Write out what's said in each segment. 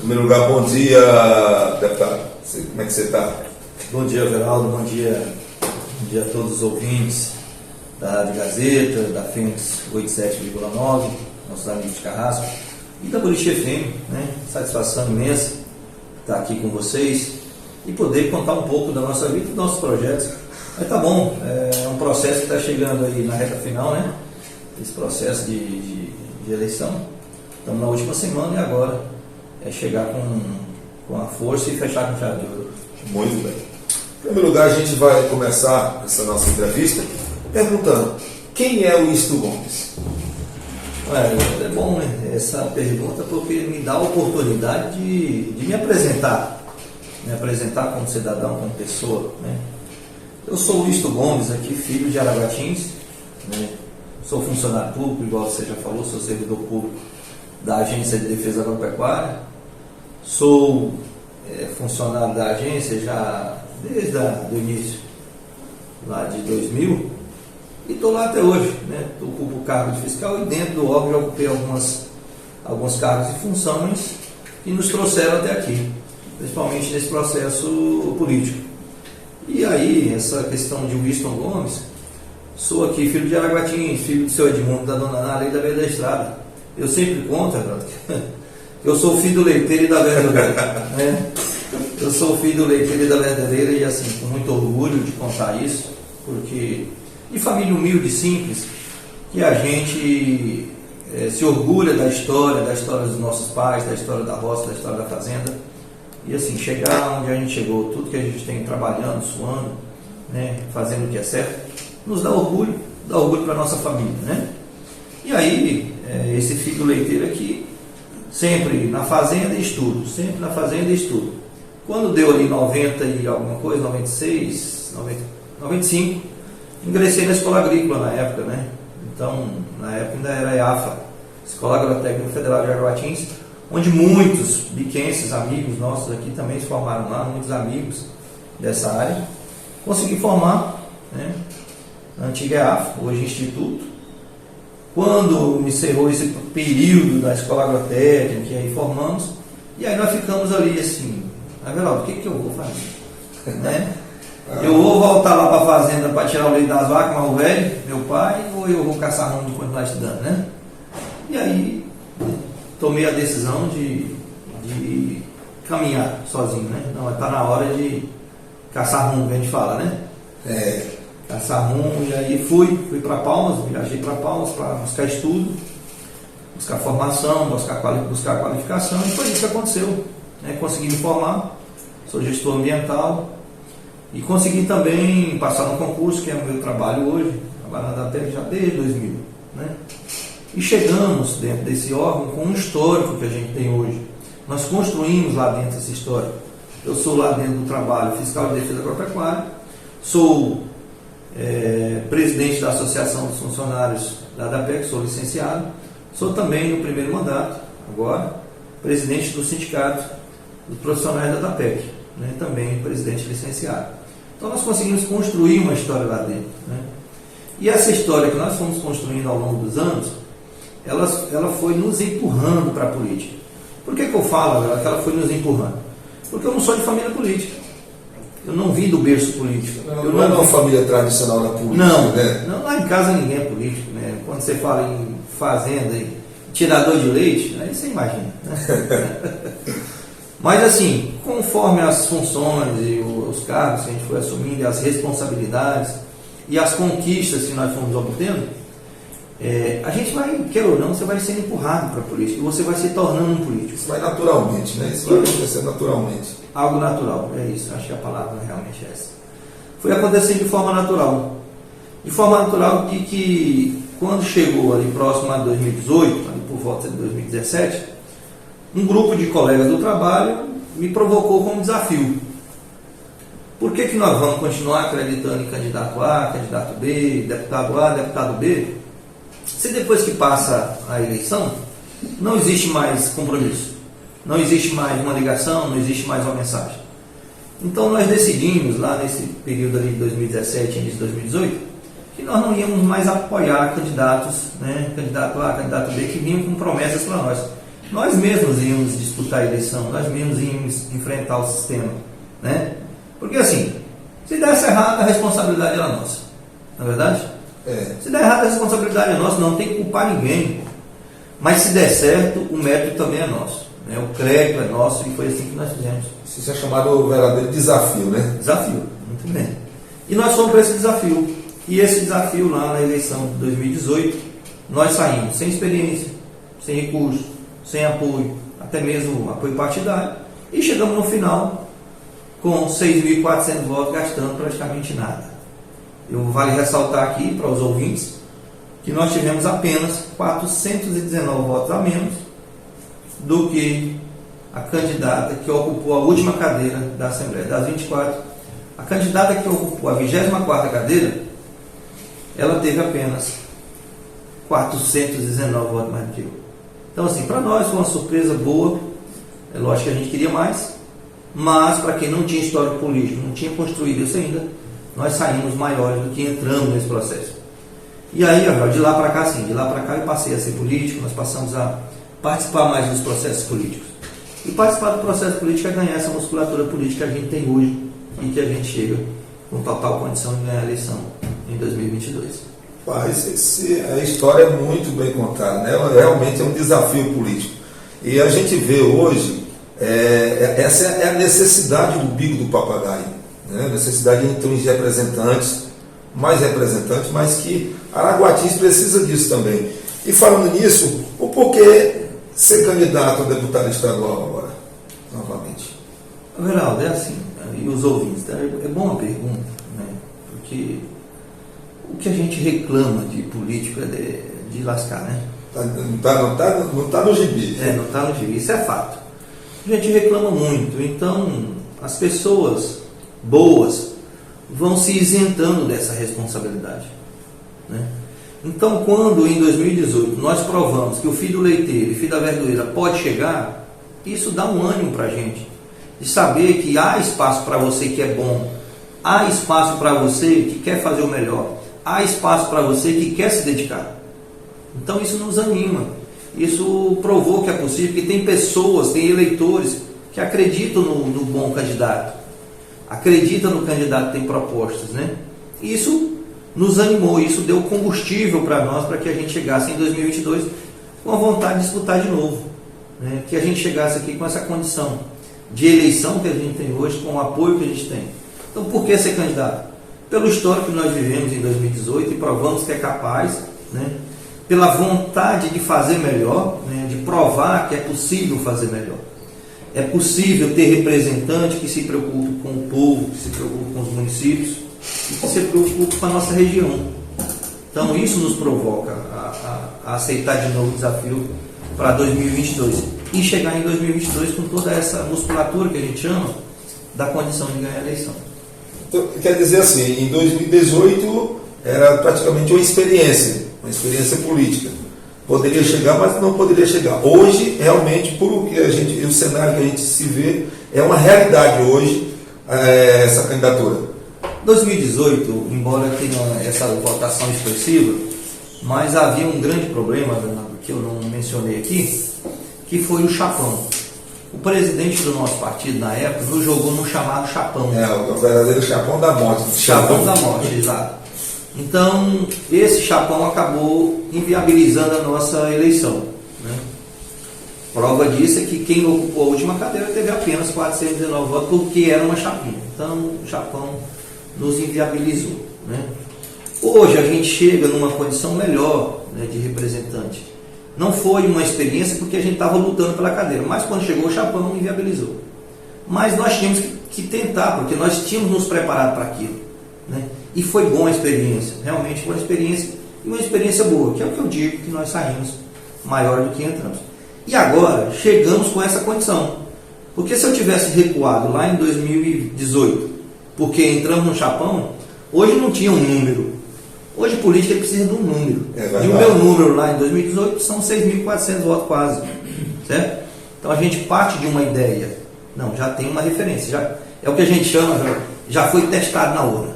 primeiro lugar, bom dia, deputado. Como é que você está? Bom dia, Geraldo. Bom dia a todos os ouvintes da Rádio Gazeta, da Fênix 87,9, nossos amigos de Carrasco, e da Boliche FM, né? Satisfação imensa estar aqui com vocês e poder contar um pouco da nossa vida e dos nossos projetos. Mas tá bom, é um processo que está chegando aí na reta final, né? Esse processo de eleição. Estamos na última semana e agora é chegar com a força e fechar com chave de ouro. Muito bem. Em primeiro lugar, a gente vai começar essa nossa entrevista perguntando: quem é o Isto Gomes? É bom, né, essa pergunta, porque me dá a oportunidade de me apresentar como cidadão, como pessoa, né? Eu sou o Isto Gomes aqui, filho de Araguatins, né? Sou funcionário público, igual você já falou, sou servidor público da Agência de Defesa Agropecuária, sou funcionário da agência já desde o início, lá de 2000, e estou lá até hoje, né? Ocupo o cargo de fiscal e dentro do órgão já ocupei alguns cargos e funções que nos trouxeram até aqui, principalmente nesse processo político. E aí, essa questão de Winston Gomes, sou aqui filho de Araguatins, filho do seu Edmundo, da dona Ana, além da beira da estrada. Eu sempre conto, Renato, que eu sou filho do leiteiro e da verdadeira, né? Eu sou filho do leiteiro e da verdadeira e, assim, com muito orgulho de contar isso, porque de família humilde, simples, que a gente se orgulha da história dos nossos pais, da história da roça, da história da fazenda, e assim, chegar onde a gente chegou, tudo que a gente tem trabalhando, suando, né, fazendo o que é certo, nos dá orgulho para a nossa família, né? E aí, esse filho leiteiro aqui, sempre na fazenda e estudo, sempre na fazenda e estudo. Quando deu ali 90 e alguma coisa, 96, 95, ingressei na escola agrícola na época, né? Então, na época ainda era EAFA, Escola Agrotécnica Federal de Araguatins, onde muitos biquenses, amigos nossos aqui também se formaram lá, muitos amigos dessa área. Consegui formar, né? Na antiga EAFA, hoje Instituto. Quando encerrou esse período da Escola Agrotécnica, e aí formamos, e aí nós ficamos ali assim, Everaldo, o que eu vou fazer? Né? Eu vou voltar lá para a fazenda para tirar o leite das vacas, mas o velho, meu pai, ou eu vou caçar rumo de continuar estudando, né? E aí tomei a decisão de caminhar sozinho, né? Não, está na hora de caçar rumo, que a gente fala, né? Caçar rumo, e aí fui para Palmas, viajei para Palmas para buscar estudo, buscar formação, buscar qualificação, e foi isso que aconteceu, né? Consegui me formar, sou gestor ambiental, e consegui também passar no concurso, que é o meu trabalho hoje, trabalhando até já desde 2000, né? E chegamos dentro desse órgão com um histórico que a gente tem hoje. Nós construímos lá dentro esse histórico. Eu sou lá dentro do trabalho fiscal de defesa agropecuária, sou presidente da Associação dos Funcionários da ADAPEC, sou licenciado, sou também no primeiro mandato, agora, presidente do Sindicato dos Profissionais da ADAPEC, né? Também presidente licenciado. Então nós conseguimos construir uma história lá dentro, né? E essa história que nós fomos construindo ao longo dos anos, ela foi nos empurrando para a política. Por que eu falo que ela foi nos empurrando? Porque eu não sou de família política. Eu não vim do berço político. Não é uma família tradicional na política, né? Não, lá em casa ninguém é político, né? Quando você fala em fazenda e tirador de leite, aí você imagina, né? Mas assim, conforme as funções e os cargos que a gente foi assumindo, e as responsabilidades e as conquistas que nós fomos obtendo, a gente vai, quer ou não, você vai sendo empurrado para a política e você vai se tornando um político. Isso vai naturalmente, né? Isso vai acontecer naturalmente. Algo natural, é isso, acho que a palavra realmente é essa. Foi acontecendo de forma natural. De forma natural que quando chegou ali próximo a 2018, ali por volta de 2017, um grupo de colegas do trabalho me provocou como desafio. Por que nós vamos continuar acreditando em candidato A, candidato B, deputado A, deputado B, se depois que passa a eleição, não existe mais compromisso, não existe mais uma ligação, não existe mais uma mensagem. Então nós decidimos, lá nesse período ali de 2017 e início de 2018, que nós não íamos mais apoiar candidatos, né, candidato A, candidato B, que vinham com promessas para nós. nós mesmos íamos disputar a eleição, nós mesmos íamos enfrentar o sistema, né? Porque assim, se desse errado, a responsabilidade era nossa, não é verdade? Se der errado, a responsabilidade é nossa, não tem que culpar ninguém. Mas se der certo, o mérito também é nosso, né? O crédito é nosso, e foi assim que nós fizemos. Isso é chamado verdadeiro desafio, né? Desafio, muito bem. E nós fomos para esse desafio. E esse desafio lá na eleição de 2018, nós saímos sem experiência, sem recursos, sem apoio, até mesmo apoio partidário. E chegamos no final com 6.400 votos, gastando praticamente nada. Vale ressaltar aqui para os ouvintes que nós tivemos apenas 419 votos a menos do que a candidata que ocupou a última cadeira da Assembleia. Das 24, a candidata que ocupou a 24ª cadeira, ela teve apenas 419 votos mais do que eu. Então, assim, para nós foi uma surpresa boa. É lógico que a gente queria mais, mas para quem não tinha histórico político, não tinha construído isso ainda, nós saímos maiores do que entramos nesse processo. E aí, de lá para cá, sim, de lá para cá eu passei a ser político, nós passamos a participar mais dos processos políticos. E participar do processo político é ganhar essa musculatura política que a gente tem hoje e que a gente chega com total condição de ganhar a eleição em 2022. A história é muito bem contada, né? Ela realmente é um desafio político. E a gente vê hoje, essa é a necessidade do bico do papagaio, né? A necessidade de ter uns representantes, mais representantes, mas que Araguatins precisa disso também. E falando nisso, o porquê ser candidato a deputado estadual agora, novamente? Geraldo, é assim, e os ouvintes, é boa a pergunta, né? Porque o que a gente reclama de político é de lascar, né? Não tá no gibi. Não está no gibi, isso é fato. A gente reclama muito, então as pessoas boas vão se isentando dessa responsabilidade, né? Então, quando em 2018 nós provamos que o filho do leiteiro e filho da verdureira pode chegar, isso dá um ânimo para a gente, de saber que há espaço para você que é bom, há espaço para você que quer fazer o melhor, há espaço para você que quer se dedicar. Então isso nos anima, isso provou que é possível, que tem pessoas, tem eleitores que acreditam no bom candidato, acreditam no candidato que tem propostas, né? Isso nos animou, isso deu combustível para nós, para que a gente chegasse em 2022 com a vontade de disputar de novo, né? Que a gente chegasse aqui com essa condição de eleição que a gente tem hoje, com o apoio que a gente tem. Então, por que ser candidato? Pelo histórico que nós vivemos em 2018 e provamos que é capaz, né? Pela vontade de fazer melhor, né? De provar que é possível fazer melhor. É possível ter representante que se preocupe com o povo, que se preocupe com os municípios e que se preocupe com a nossa região. Então isso nos provoca a aceitar de novo o desafio para 2022 e chegar em 2022 com toda essa musculatura que a gente chama da condição de ganhar a eleição. Então, quer dizer assim, em 2018 era praticamente uma experiência política. Poderia chegar, mas não poderia chegar. Hoje, realmente, por o que o cenário que a gente se vê, é uma realidade hoje essa candidatura. 2018, embora tenha essa votação expressiva, mas havia um grande problema, que eu não mencionei aqui, que foi o chapão. O presidente do nosso partido, na época, nos jogou no chamado chapão. O verdadeiro chapão da morte. Chapão da morte, exato. Então, esse chapão acabou inviabilizando a nossa eleição, né? Prova disso é que quem ocupou a última cadeira teve apenas 419 votos, porque era uma chapinha. Então, o chapão nos inviabilizou, né? Hoje a gente chega numa condição melhor, né, de representante. Não foi uma experiência porque a gente estava lutando pela cadeira, mas quando chegou o chapão, inviabilizou. Mas nós tínhamos que tentar, porque nós tínhamos nos preparado para aquilo, né? E foi boa a experiência, realmente foi uma experiência, e uma experiência boa, que é o que eu digo, que nós saímos maior do que entramos. E agora, chegamos com essa condição. Porque se eu tivesse recuado lá em 2018, porque entramos no chapão, hoje não tinha um número. Hoje política precisa de um número. E o meu número lá em 2018 são 6.400 votos quase, certo? Então a gente parte de uma ideia. Não, já tem uma referência. Já, é o que a gente chama, já foi testado na urna.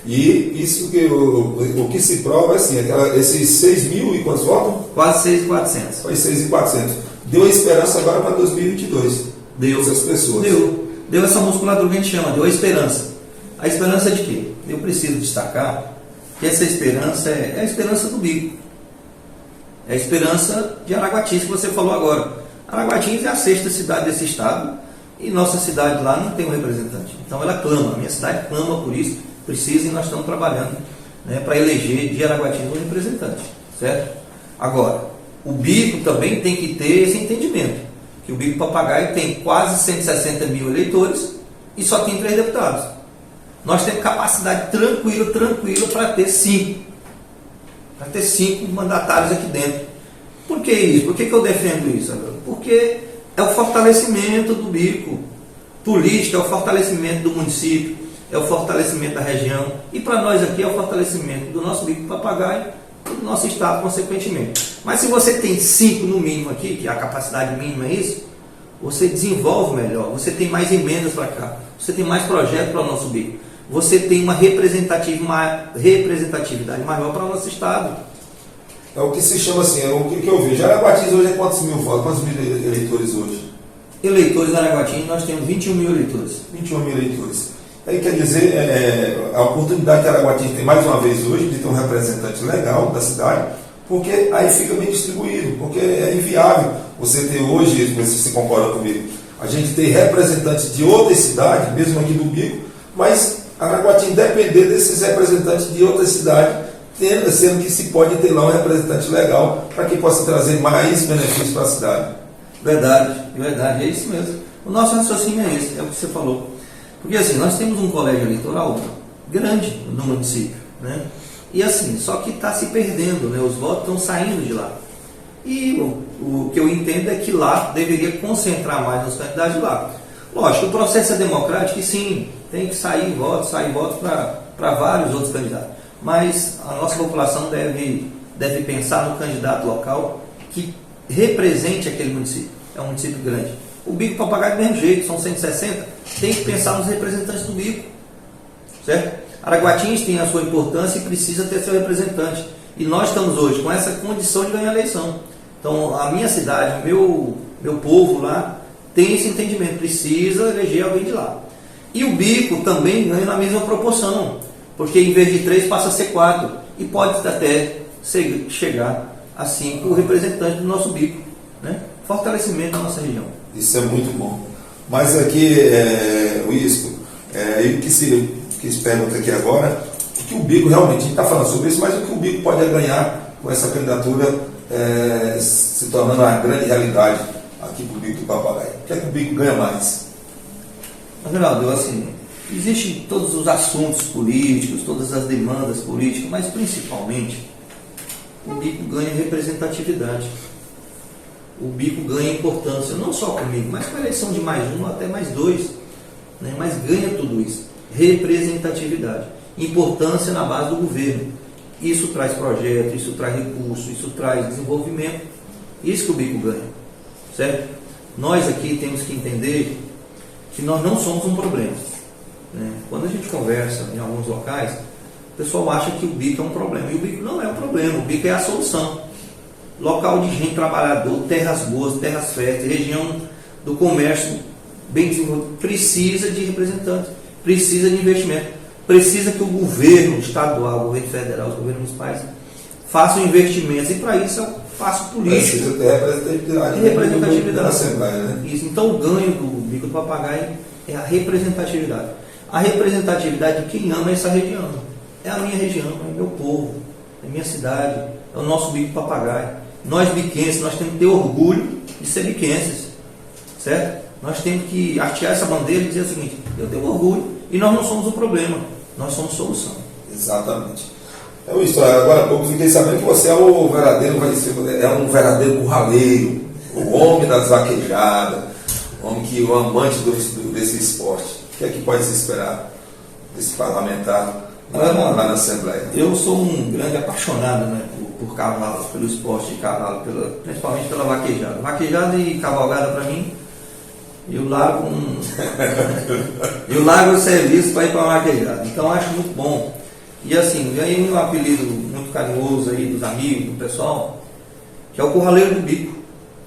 E isso o que se prova é assim, esses 6.000 e quantos votos? Quase 6.400. Foi 6.400. deu a esperança agora para 2022. Deu. Essas pessoas. Deu essa musculatura que a gente chama, deu a esperança. A esperança de quê? Eu preciso destacar que essa esperança é a esperança do Bico. É a esperança de Araguatins, que você falou agora. Araguatins é a 6ª cidade desse estado e nossa cidade lá não tem um representante. Então ela clama, a minha cidade clama por isso, precisa, e nós estamos trabalhando, né, para eleger de Araguatins um representante, certo? Agora, o Bico também tem que ter esse entendimento, que o Bico Papagaio tem quase 160 mil eleitores e só tem 3 deputados. Nós temos capacidade tranquila para ter 5. Para ter 5 mandatários aqui dentro. Por que isso? Por que eu defendo isso? Porque é o fortalecimento do Bico político, é o fortalecimento do município, é o fortalecimento da região, e para nós aqui é o fortalecimento do nosso Bico Papagaio e do nosso estado, consequentemente. Mas se você tem 5 no mínimo aqui, que a capacidade mínima é isso, você desenvolve melhor, você tem mais emendas para cá, você tem mais projetos para o nosso Bico, você tem uma representatividade maior para o nosso estado. É o que se chama assim, é o que eu vejo. Araguatins hoje é quantos mil votos? Quantos mil eleitores hoje? Eleitores na Araguatins, nós temos 21 mil eleitores. 21 mil eleitores. Aí quer dizer, a oportunidade que Araguatins tem mais uma vez hoje de ter um representante legal da cidade, porque aí fica bem distribuído, porque é inviável você ter hoje, você se concorda comigo, a gente tem representantes de outras cidades, mesmo aqui do Bico, mas Araguatins depender desses representantes de outras cidades, sendo que se pode ter lá um representante legal para que possa trazer mais benefícios para a cidade. Verdade, é isso mesmo. O nosso raciocínio é esse, é o que você falou. Porque assim, nós temos um colégio eleitoral grande no município, né? E assim, só que está se perdendo, né? Os votos estão saindo de lá. E o que eu entendo é que lá deveria concentrar mais nos candidatos de lá. Lógico, o processo é democrático e sim, tem que sair votos para vários outros candidatos. Mas a nossa população deve pensar no candidato local que represente aquele município. É um município grande. O Bico Papagaio do mesmo jeito, são 160, tem que pensar nos representantes do Bico. Certo? Araguatins tem a sua importância e precisa ter seu representante. E nós estamos hoje com essa condição de ganhar a eleição. Então a minha cidade, o meu povo lá, tem esse entendimento, precisa eleger alguém de lá. E o Bico também ganha na mesma proporção, porque em vez de 3 passa a ser 4, e pode até chegar a 5 representantes do nosso Bico, né? Fortalecimento da nossa região. Isso é muito bom. Mas aqui, Isco, que se pergunta aqui agora, o que o Bico realmente, a gente está falando sobre isso, mas o que o Bico pode ganhar com essa candidatura se tornando uma grande realidade aqui para o Bico do Papagaio? O que é que o Bico ganha mais? Geraldo, assim, existem todos os assuntos políticos, todas as demandas políticas, mas principalmente o Bico ganha representatividade. O Bico ganha importância, não só comigo, mas com a eleição de mais um até mais 2, né? Mas ganha tudo isso. Representatividade. Importância na base do governo. Isso traz projeto, isso traz recurso, isso traz desenvolvimento. Isso que o Bico ganha. Certo? Nós aqui temos que entender que nós não somos um problema. Né? Quando a gente conversa em alguns locais, o pessoal acha que o Bico é um problema. E o Bico não é um problema, o Bico é a solução. Local de gente trabalhador, terras boas, terras férteis, região do comércio bem desenvolvido, precisa de representantes, precisa de investimento, precisa que o governo estadual, o governo federal, os governos municipais façam investimentos, e para isso eu faço política. Precisa ter representatividade da Assembleia, né? Isso. Então o ganho do Bico do Papagaio é a representatividade. A representatividade de quem ama essa região. É a minha região, é o meu povo, é a minha cidade, é o nosso Bico do Papagaio. Nós biquenses, nós temos que ter orgulho de ser biquenses, certo? Nós temos que hastear essa bandeira e dizer o seguinte: eu tenho orgulho e nós não somos o problema, nós somos solução. Exatamente. Agora há pouco fiquei sabendo que você é um verdadeiro curraleiro, o homem das vaquejadas, o amante desse esporte. O que é que pode se esperar desse parlamentar lá na Assembleia? Eu sou um grande apaixonado, né, por cavalos, pelo esporte de cavalo, principalmente pela vaquejada. Vaquejada e cavalgada, para mim, eu largo o serviço para ir para uma vaquejada. Então acho muito bom. E assim, ganhei um apelido muito carinhoso aí dos amigos, do pessoal, que é o Curraleiro do Bico.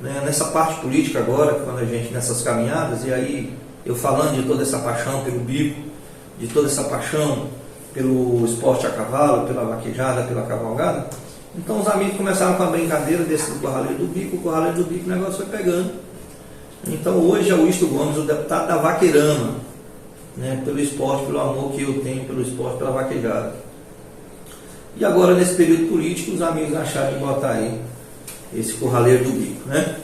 né, nessa parte política agora, quando a gente nessas caminhadas, e aí eu falando de toda essa paixão pelo bico, de toda essa paixão pelo esporte a cavalo, pela vaquejada, pela cavalgada, então os amigos começaram com a brincadeira desse do Corraleiro do Bico, o negócio foi pegando. Então hoje é o Isto Gomes, o deputado da Vaqueirama, né, pelo esporte, pelo amor que eu tenho pelo esporte, pela vaquejada. E agora nesse período político os amigos acharam de botar aí esse Corraleiro do Bico, né?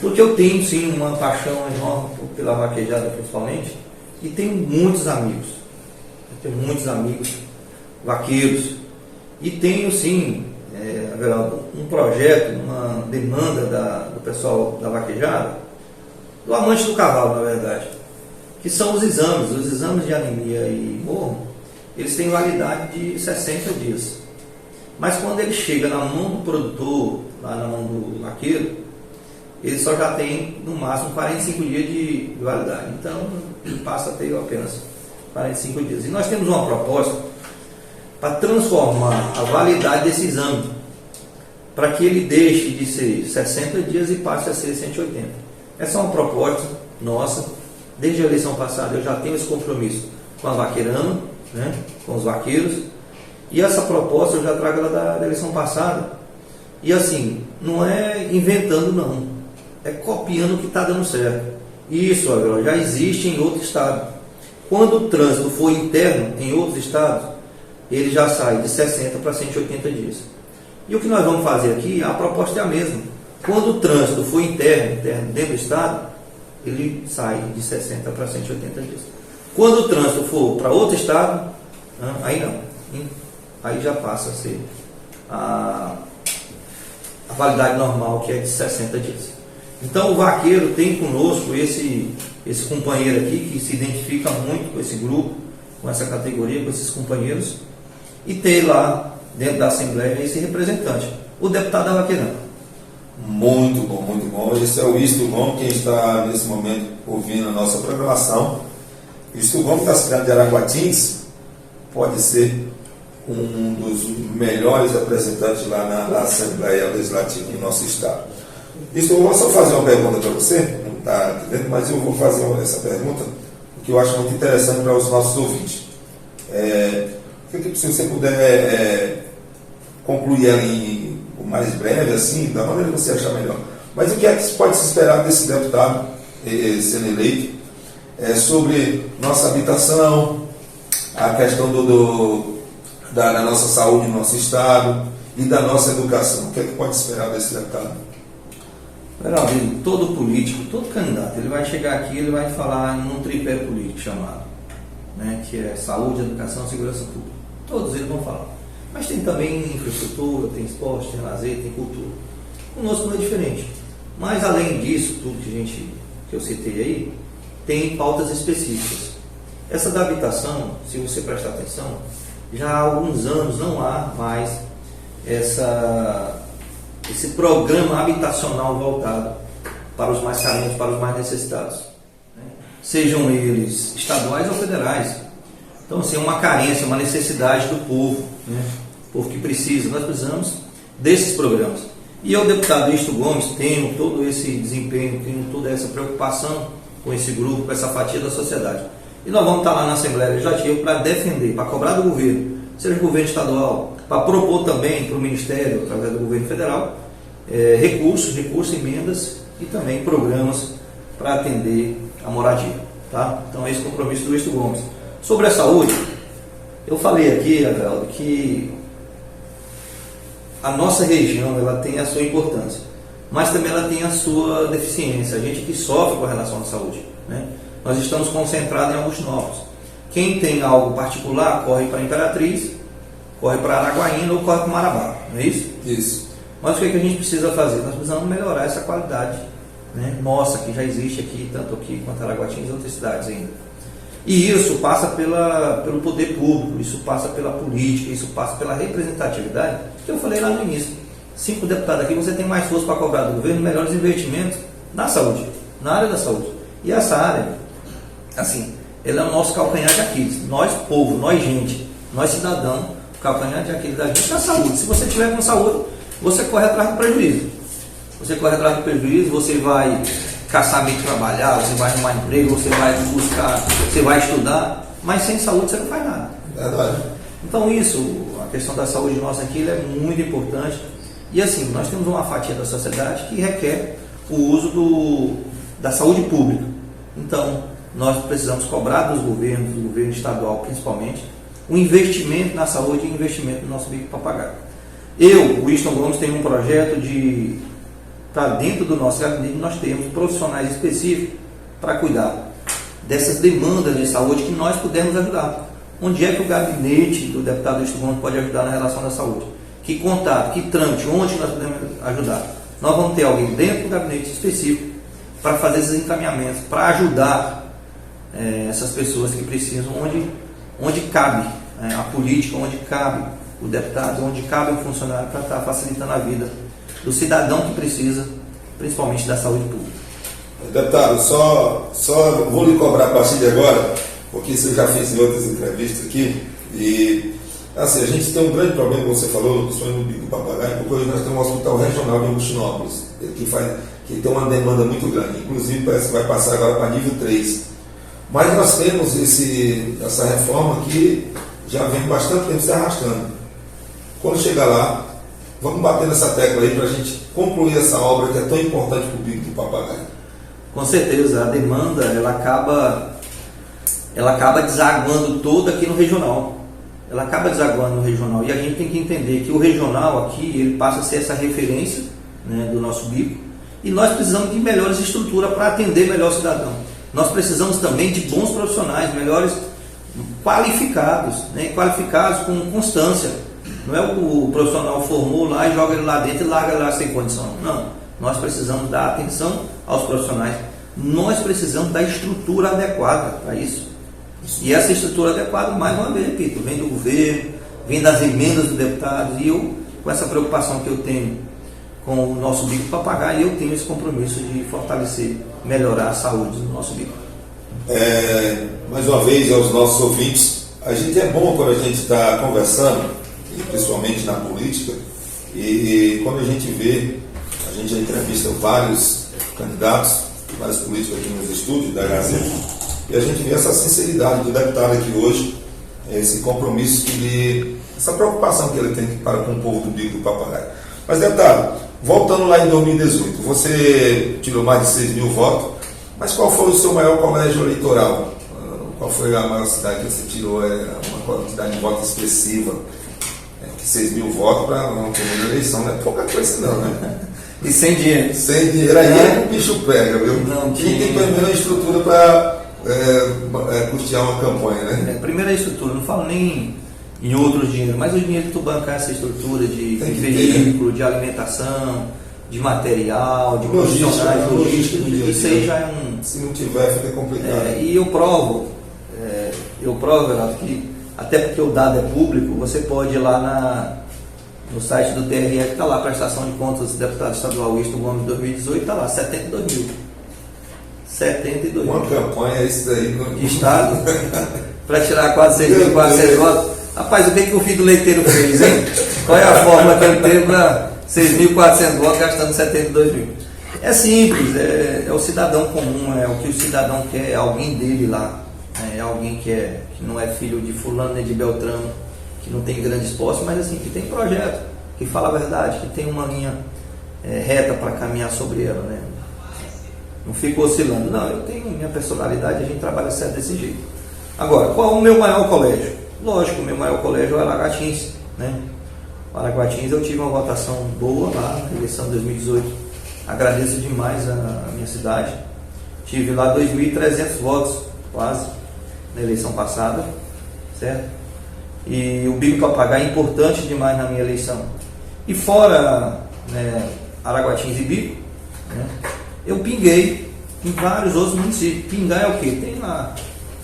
Porque eu tenho sim uma paixão enorme pela vaquejada principalmente, e tenho muitos amigos. Eu tenho muitos amigos vaqueiros. E tenho sim, um projeto, uma demanda do pessoal da vaquejada, do amante do cavalo, na verdade, que são os exames de anemia e morro, eles têm validade de 60 dias. Mas quando ele chega na mão do produtor, lá na mão do vaqueiro, ele só já tem no máximo 45 dias de validade. Então ele passa a ter apenas 45 dias. E nós temos uma proposta para transformar a validade desse exame, para que ele deixe de ser 60 dias e passe a ser 180. Essa é uma proposta nossa. Desde a eleição passada eu já tenho esse compromisso com a Vaqueirama, né, com os vaqueiros. E essa proposta eu já trago ela da eleição passada. E assim, não é inventando não, é copiando o que está dando certo. Isso, Avelor, já existe em outro estado. Quando o trânsito for interno em outros estados, ele já sai de 60 para 180 dias. E o que nós vamos fazer aqui, a proposta é a mesma. Quando o trânsito for interno dentro do estado, ele sai de 60 para 180 dias. Quando o trânsito for para outro estado, aí não. Aí já passa a ser a validade normal, que é de 60 dias. Então o vaqueiro tem conosco esse companheiro aqui, que se identifica muito com esse grupo, com essa categoria, com esses companheiros, e tem lá dentro da Assembleia esse representante, o deputado da Vaqueirama. Muito bom, muito bom. Esse é o Isto Gomes, quem está nesse momento ouvindo a nossa programação. Isto Gomes da cidade de Araguatins pode ser um dos melhores representantes lá na Assembleia Legislativa do nosso estado. Isso, eu vou só fazer uma pergunta para você, não está aqui dentro, mas eu vou fazer essa pergunta, que eu acho muito interessante para os nossos ouvintes. Se você puder concluir ela o mais breve, assim, da maneira que você achar melhor. Mas o que é que pode se esperar desse deputado sendo eleito sobre nossa habitação, a questão da nossa saúde no nosso estado e da nossa educação? O que é que pode esperar desse deputado? Geraldo, todo político, todo candidato, ele vai chegar aqui, ele vai falar num tripé político chamado, né, que é saúde, educação, segurança pública. Todos eles vão falar. Mas tem também infraestrutura, tem esporte, tem lazer, tem cultura. Conosco não é diferente. Mas além disso, tudo que eu citei aí, tem pautas específicas. Essa da habitação, se você prestar atenção, já há alguns anos não há mais esse programa habitacional voltado para os mais carentes, para os mais necessitados, né? Sejam eles estaduais ou federais. Então, assim, é uma carência, uma necessidade do povo, né? O povo que precisa, nós precisamos desses programas. E eu, deputado Isto Gomes, tenho todo esse desempenho, tenho toda essa preocupação com esse grupo, com essa fatia da sociedade. E nós vamos estar lá na Assembleia Legislativa para defender, para cobrar do governo, seja o governo estadual, para propor também para o Ministério, através do governo federal, recursos, emendas e também programas para atender a moradia. Tá? Então, esse é o compromisso do Isto Gomes. Sobre a saúde, eu falei aqui, Aveldo, que a nossa região ela tem a sua importância, mas também ela tem a sua deficiência. A gente que sofre com relação à saúde, né? Nós estamos concentrados em Augusto Novos. Quem tem algo particular corre para Imperatriz, corre para Araguaína ou corre para Marabá, não é isso? Isso. Mas o que a gente precisa fazer? Nós precisamos melhorar essa qualidade, né, nossa, que já existe aqui, tanto aqui quanto Araguatins e outras cidades ainda. E isso passa pelo poder público, isso passa pela política, isso passa pela representatividade, que eu falei lá no início. 5 deputados aqui, você tem mais força para cobrar do governo melhores investimentos na saúde, na área da saúde. E essa área, assim, ela é o nosso calcanhar de Aquiles. Nós, povo, nós gente, nós cidadãos, o calcanhar de Aquiles da gente é a saúde. Se você tiver com saúde, você corre atrás do prejuízo. Você corre atrás do prejuízo, você vai caçar meio de trabalhar, você vai arrumar emprego, você vai buscar, você vai estudar, mas sem saúde você não faz nada. Verdade. Então isso, a questão da saúde nossa aqui é muito importante. E assim, nós temos uma fatia da sociedade que requer o uso da saúde pública. Então, nós precisamos cobrar dos governos, do governo estadual principalmente, o investimento na saúde e investimento no nosso bico papagaio. Eu, o Winston Gomes, tenho um projeto de, para dentro do nosso gabinete, nós temos profissionais específicos para cuidar dessas demandas de saúde que nós pudermos ajudar. Onde é que o gabinete do deputado Winston Gomes pode ajudar na relação da saúde? Que contato, que trâmite, onde nós podemos ajudar? Nós vamos ter alguém dentro do gabinete específico para fazer esses encaminhamentos, para ajudar essas pessoas que precisam, onde cabe a política, onde cabe o deputado, onde cabe o funcionário, para estar facilitando a vida do cidadão que precisa, principalmente da saúde pública. Deputado, só vou lhe cobrar a partir de agora, porque isso eu já fiz em outras entrevistas aqui, e assim, a gente tem um grande problema, como você falou, principalmente no bico do papagaio, porque hoje nós temos um hospital regional de Agostinópolis, que tem uma demanda muito grande, inclusive parece que vai passar agora para nível 3. Mas nós temos essa reforma que já vem bastante tempo se arrastando. Quando chegar lá, vamos bater nessa tecla aí para a gente concluir essa obra que é tão importante para o bico do papagaio. Com certeza, a demanda ela acaba desaguando toda aqui no regional. Ela acaba desaguando no regional. E a gente tem que entender que o regional aqui, ele passa a ser essa referência, né, do nosso bico. E nós precisamos de melhores estruturas para atender melhor o cidadão. Nós precisamos também de bons profissionais, melhores qualificados, né, qualificados com constância. Não é o profissional formou lá e joga ele lá dentro e larga lá sem condição. Não. Nós precisamos dar atenção aos profissionais. Nós precisamos da estrutura adequada para isso. E essa estrutura adequada, mais uma vez, repito, vem do governo, vem das emendas do deputado, e eu, com essa preocupação que eu tenho com o nosso bico papagaio, eu tenho esse compromisso de fortalecer, melhorar a saúde do nosso bico. Mais uma vez, aos nossos ouvintes, a gente é bom quando a gente está conversando, e principalmente na política, e quando a gente já entrevista vários candidatos, vários políticos aqui nos estúdios da Gazeta, e a gente vê essa sinceridade do deputado aqui hoje, esse compromisso essa preocupação que ele tem para com o povo do bico do papagaio. Mas, deputado, voltando lá em 2018, você tirou mais de 6 mil votos, mas qual foi o seu maior colégio eleitoral? Qual foi a maior cidade que você tirou? Uma quantidade de votos expressiva? 6 mil votos para uma primeira eleição não é pouca coisa não, né? E sem dinheiro. Sem dinheiro, aí é que o bicho pega, viu? Não tinha. Tem primeiro a estrutura para custear uma campanha, né? Primeira estrutura, não falo nem em outros dinheiros, mas o dinheiro que tu bancar essa estrutura de veículo, de alimentação, de material, de profissionais, logística, isso aí já é um... Se não tiver, fica complicado. E eu provo, Renato, que até porque o dado é público, você pode ir lá no site do TRE, que está lá, prestação de contas do deputado estadual Winston Gomes 2018, está lá, 72 mil. 72 Uma mil. campanha, isso daí. No Estado, para tirar quase 6.400 votos. Rapaz, o que o filho do leiteiro fez, hein? Qual é a forma que ele teve para 6.400 votos gastando 72 mil? É simples, é o cidadão comum, é o que o cidadão quer, é alguém dele lá. É alguém que não é filho de fulano nem de Beltrano, que não tem grandes posses, mas assim, que tem projeto, que fala a verdade, que tem uma linha reta para caminhar sobre ela, né? Não fica oscilando. Não, eu tenho minha personalidade, a gente trabalha certo desse jeito. Agora, qual é o meu maior colégio? Lógico, o meu maior colégio é o Araguatins, né? O Araguatins eu tive uma votação boa lá na eleição de 2018. Agradeço demais a minha cidade. Tive lá 2.300 votos, quase, na eleição passada, certo? E o bico papagaio é importante demais na minha eleição. E fora, né, Araguatins e Bico, né, eu pinguei em vários outros municípios. Pingar é o quê? Tem lá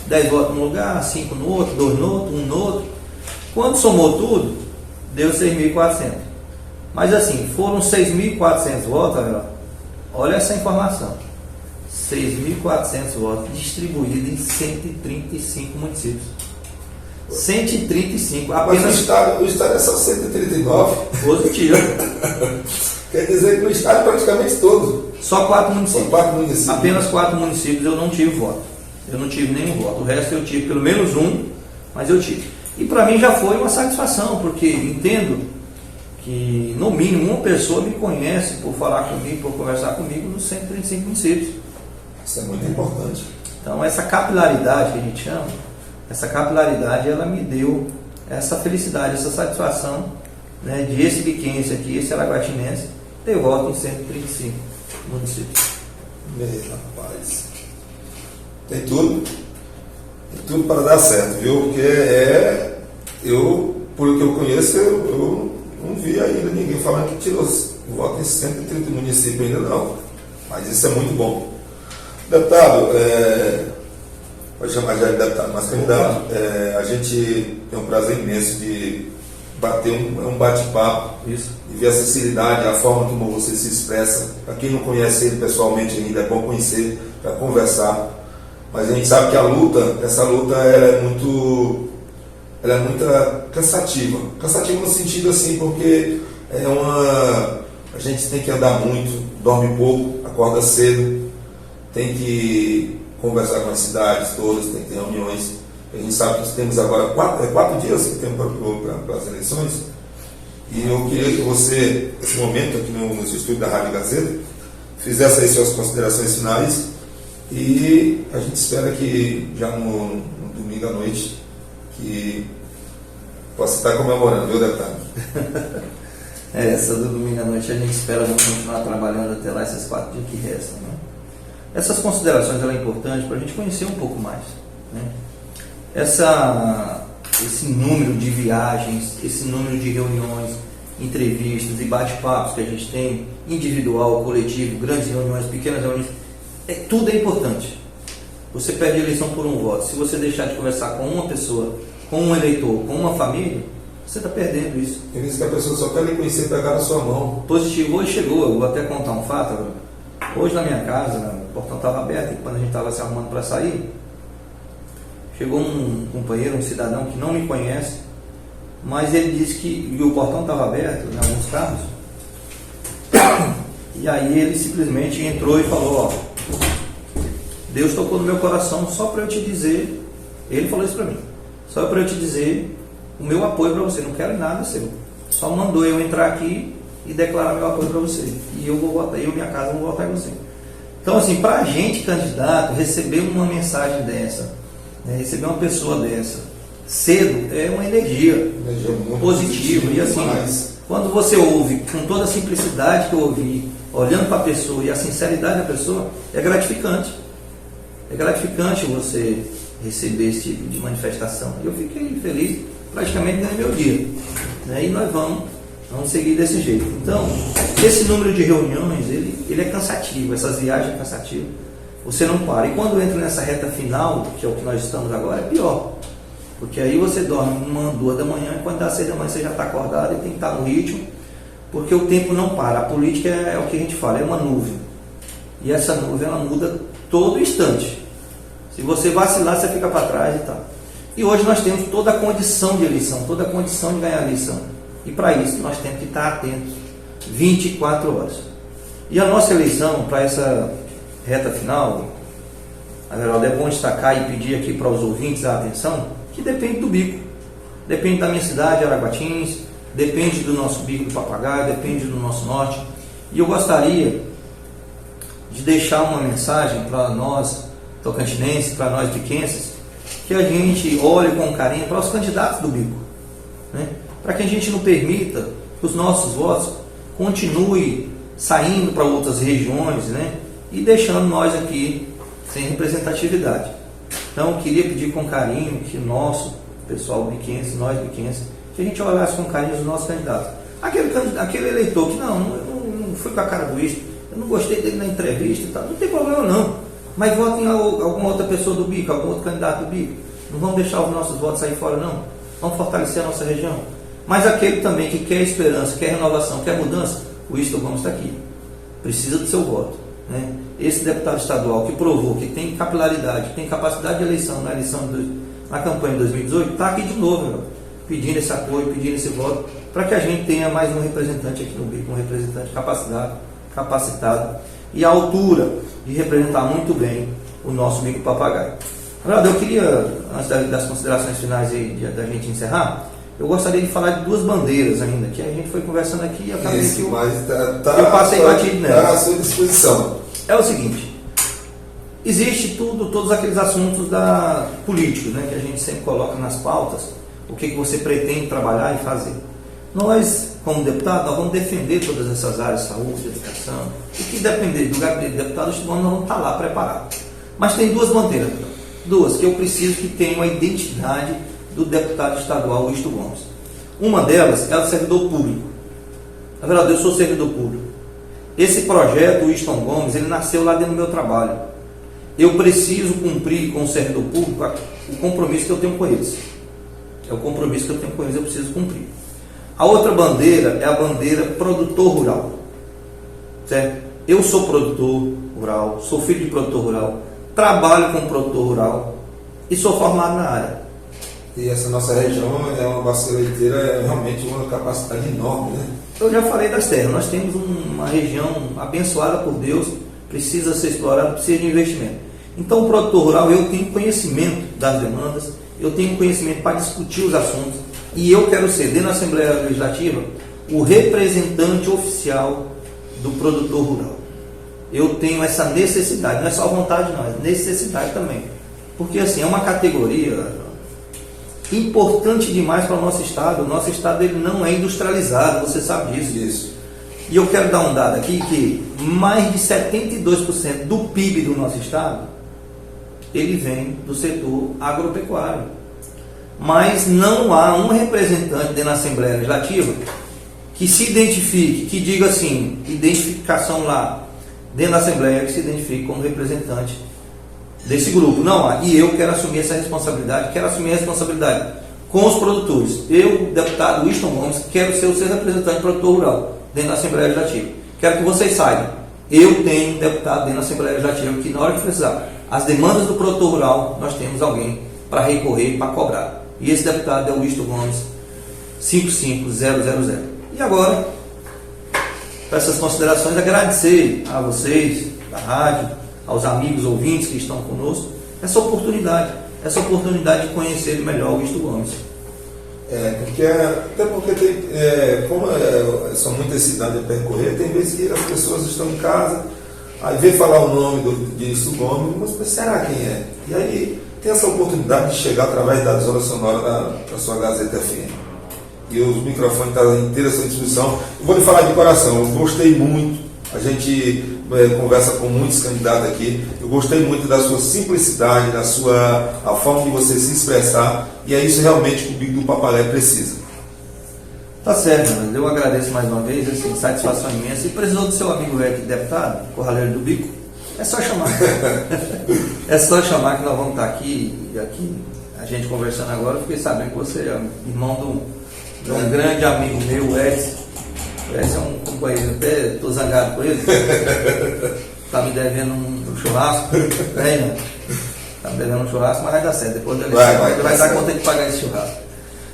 10 votos num lugar, 5 no outro, 2 no outro, 1 no outro. Quando somou tudo, deu 6.400. Mas assim, foram 6.400 votos, olha essa informação. 6.400 votos distribuídos em 135 municípios. 135, apenas. Mas o estado é só 139. Positivo. Quer dizer que no estado praticamente todo. Só 4 municípios. Só 4 municípios. Apenas 4 municípios eu não tive voto. Eu não tive nenhum voto. O resto eu tive pelo menos um, mas eu tive. E para mim já foi uma satisfação, porque entendo que no mínimo uma pessoa me conhece por falar comigo, por conversar comigo nos 135 municípios. Isso é muito importante. Então essa capilaridade que a gente chama, essa capilaridade ela me deu essa felicidade, essa satisfação, né, de esse biquense aqui, esse araguatinense, ter voto em 135 municípios. Rapaz, tem tudo para dar certo, viu? Porque por que eu conheço, eu não vi ainda ninguém falando que tirou o voto em 130 municípios ainda não, mas isso é muito bom. Deputado, pode chamar já de deputado, mas candidato, a gente tem um prazer imenso de bater um bate-papo e ver a sinceridade, a forma como você se expressa. Para quem não conhece ele pessoalmente ainda, é bom conhecer, para conversar. Mas a gente sabe que essa luta ela é muito cansativa. Cansativa no sentido assim, porque a gente tem que andar muito, dorme pouco, acorda cedo, tem que conversar com as cidades todas, tem que ter reuniões. A gente sabe que temos agora 4 dias que temos para as eleições. E eu queria que você, nesse momento, aqui nos estúdios da Rádio Gazeta, fizesse aí suas considerações finais. E a gente espera que já no domingo à noite que possa estar comemorando, viu, deputado? Essa do domingo à noite a gente espera vamos continuar trabalhando até lá esses 4 dias que restam, né? Essas considerações ela é importante para a gente conhecer um pouco mais, né? Esse número de viagens, esse número de reuniões, entrevistas e bate-papos que a gente tem, individual, coletivo, grandes reuniões, pequenas reuniões, tudo é importante. Você perde a eleição por um voto. Se você deixar de conversar com uma pessoa, com um eleitor, com uma família, você está perdendo isso. Tem vezes que a pessoa só quer lhe conhecer e pegar na sua mão. Positivo, hoje chegou, eu vou até contar um fato agora. Hoje na minha casa, o portão estava aberto e quando a gente estava se arrumando para sair, chegou um companheiro, um cidadão que não me conhece, mas ele disse que o portão estava aberto em alguns carros, e aí ele simplesmente entrou e falou, ó, Deus tocou no meu coração só para eu te dizer, ele falou isso para mim, só para eu te dizer o meu apoio para você, não quero nada seu, só mandou eu entrar aqui e declarar meu apoio para você, e eu vou votar, eu e minha casa vou votar em você. Então assim, para a gente candidato, receber uma mensagem dessa, receber uma pessoa dessa cedo é uma energia positiva. E assim, quando você ouve com toda a simplicidade que eu ouvi, olhando para a pessoa e a sinceridade da pessoa, é gratificante. É gratificante você receber esse tipo de manifestação. Eu fiquei feliz, praticamente no meu dia. E nós vamos seguir desse jeito. Então, esse número de reuniões, ele é cansativo, essas viagens é cansativo. Você não para. E quando entra nessa reta final, que é o que nós estamos agora, é pior. Porque aí você dorme 1, 2 da manhã, e quando dá 6 da manhã você já está acordado e tem que estar no ritmo, porque o tempo não para. A política é o que a gente fala, é uma nuvem. E essa nuvem, ela muda todo instante. Se você vacilar, você fica para trás e tal. E hoje nós temos toda a condição de eleição, toda a condição de ganhar a eleição. E para isso nós temos que estar atentos 24 horas. E a nossa eleição, para essa reta final, Everaldo, é bom destacar e pedir aqui para os ouvintes a atenção, que depende do bico. Depende da minha cidade, Araguatins, depende do nosso bico do papagaio, depende do nosso norte. E eu gostaria de deixar uma mensagem para nós, tocantinenses, para nós biquenses, que a gente olhe com carinho para os candidatos do bico, né? Para que a gente não permita que os nossos votos continuem saindo para outras regiões, né? E deixando nós aqui sem representatividade. Então eu queria pedir com carinho que o nosso pessoal biquense, nós biquenses, que a gente olhasse com carinho os nossos candidatos. Aquele eleitor que não foi com a cara do bicho, eu não gostei dele na entrevista e tal, não tem problema não. Mas votem em alguma outra pessoa do bico, algum outro candidato do bico. Não vamos deixar os nossos votos sair fora não. Vamos fortalecer a nossa região. Mas aquele também que quer esperança, quer renovação, quer mudança, o Winston Gomes está aqui. Precisa do seu voto, né? Esse deputado estadual que provou que tem capilaridade, que tem capacidade de eleição na campanha de 2018, está aqui de novo, pedindo esse apoio, pedindo esse voto para que a gente tenha mais um representante aqui no BIC, um representante capacitado e à altura de representar muito bem o nosso BIC Papagaio. Ronaldo, eu queria, antes das considerações finais aí, da gente encerrar, eu gostaria de falar de duas bandeiras ainda, que a gente foi conversando aqui e acabei que eu passei batido nela. Está à sua disposição. É o seguinte, existe todos aqueles assuntos políticos, né, que a gente sempre coloca nas pautas, o que você pretende trabalhar e fazer. Nós, como deputado, nós vamos defender todas essas áreas, saúde, educação, e que depender do gabinete de deputado, nós vamos estar lá preparados. Mas tem duas bandeiras, duas que eu preciso que tenham a identidade do deputado estadual Wisto Gomes. Uma delas é o servidor público. Na verdade, eu sou servidor público. Esse projeto, o Winston Gomes, ele nasceu lá dentro do meu trabalho. Eu preciso cumprir com o servidor público o compromisso que eu tenho com eles. É o compromisso que eu tenho com eles, eu preciso cumprir. A outra bandeira é a bandeira produtor rural. Certo? Eu sou produtor rural, sou filho de produtor rural, trabalho com produtor rural e sou formado na área. E essa nossa região é uma bacia leiteira, é realmente uma capacidade enorme, né? Eu já falei das terras, nós temos uma região abençoada por Deus, precisa ser explorada, precisa de investimento. Então o produtor rural, eu tenho conhecimento das demandas, eu tenho conhecimento para discutir os assuntos e eu quero ser, dentro da Assembleia Legislativa, o representante oficial do produtor rural. Eu tenho essa necessidade, não é só vontade não, é necessidade também. Porque assim, é uma categoria importante demais para o nosso estado. O nosso estado ele não é industrializado, você sabe disso. Isso. E eu quero dar um dado aqui que mais de 72% do PIB do nosso estado ele vem do setor agropecuário. Mas não há um representante dentro da Assembleia Legislativa que se identifique, que diga assim, identificação lá dentro da Assembleia, que se identifique como representante desse grupo. Não há. E eu quero assumir essa responsabilidade, quero assumir a responsabilidade com os produtores. Eu, deputado Winston Gomes, quero ser o seu representante produtor rural dentro da Assembleia Legislativa. Quero que vocês saibam, eu tenho um deputado dentro da Assembleia Legislativa que na hora que precisar, as demandas do produtor rural, nós temos alguém para recorrer, para cobrar. E esse deputado é o Winston Gomes 55000. E agora, para essas considerações, agradecer a vocês da rádio, aos amigos ouvintes que estão conosco, essa oportunidade de conhecer melhor o Winston Gomes. Até porque tem, como são muitas cidades a percorrer, tem vezes que as pessoas estão em casa, aí vem falar o nome de Winston Gomes, mas será quem é? E aí tem essa oportunidade de chegar através da zona sonora da sua Gazeta FM. E os microfones estão inteiros à sua disposição. Eu vou lhe falar de coração, eu gostei muito, a gente conversa com muitos candidatos aqui, eu gostei muito da sua simplicidade, a forma de você se expressar, e é isso realmente que o Bico do Papagaio precisa. Tá certo, mas eu agradeço mais uma vez, assim, satisfação imensa. E precisou do seu amigo velho deputado, Corraleiro do Bico, é só chamar. É só chamar que nós vamos estar aqui a gente conversando agora, eu fiquei sabendo que você é irmão de um grande amigo meu, o Edson. O Edson é um companheiro, até estou zangado com ele. Está me devendo um churrasco. Está me devendo um churrasco, mas vai dar certo. Depois ele vai dar conta de pagar esse churrasco.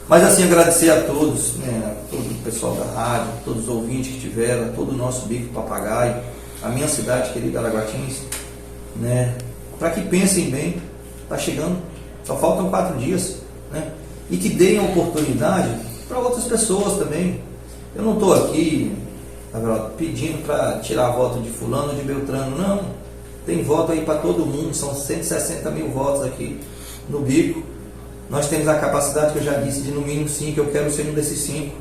Mas assim, agradecer a todos, né, a todo o pessoal da rádio, a todos os ouvintes que tiveram, a todo o nosso Bico Papagaio, a minha cidade querida, Araguatins, né, para que pensem bem, está chegando, só faltam 4 dias, né, e que deem a oportunidade para outras pessoas também. Eu não estou aqui pedindo para tirar voto de fulano ou de Beltrano, não. Tem voto aí para todo mundo, são 160 mil votos aqui no Bico. Nós temos a capacidade, que eu já disse, de no mínimo 5, eu quero ser um desses 5.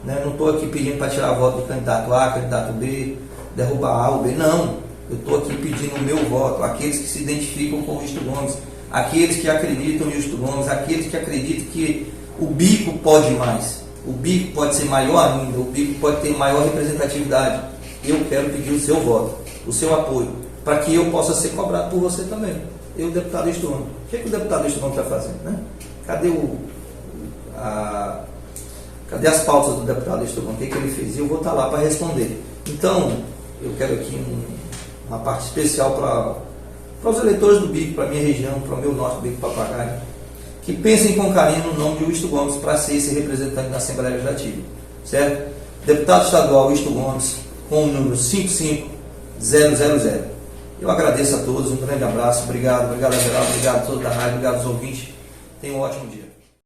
Né? Não estou aqui pedindo para tirar voto do candidato A, candidato B, derrubar A ou B, não. Eu estou aqui pedindo o meu voto, aqueles que se identificam com o Winston Gomes, aqueles que acreditam no Winston Gomes, aqueles que acreditam que o Bico pode mais. O Bico pode ser maior ainda, o Bico pode ter maior representatividade. Eu quero pedir o seu voto, o seu apoio, para que eu possa ser cobrado por você também. Eu, deputado Winston Gomes. O que o deputado Winston Gomes está fazendo? Né? Cadê as pautas do deputado Winston Gomes? O que ele fez? E eu vou estar lá para responder. Então, eu quero aqui uma parte especial para os eleitores do Bico, para a minha região, para o meu norte Bico Papagaio, que pensem com carinho no nome de Wisto Gomes para ser esse representante da Assembleia Legislativa, certo? Deputado estadual Wisto Gomes, com o número 55000. Eu agradeço a todos, um grande abraço, obrigado, Geraldo, obrigado a todos da rádio, obrigado aos ouvintes, tenham um ótimo dia.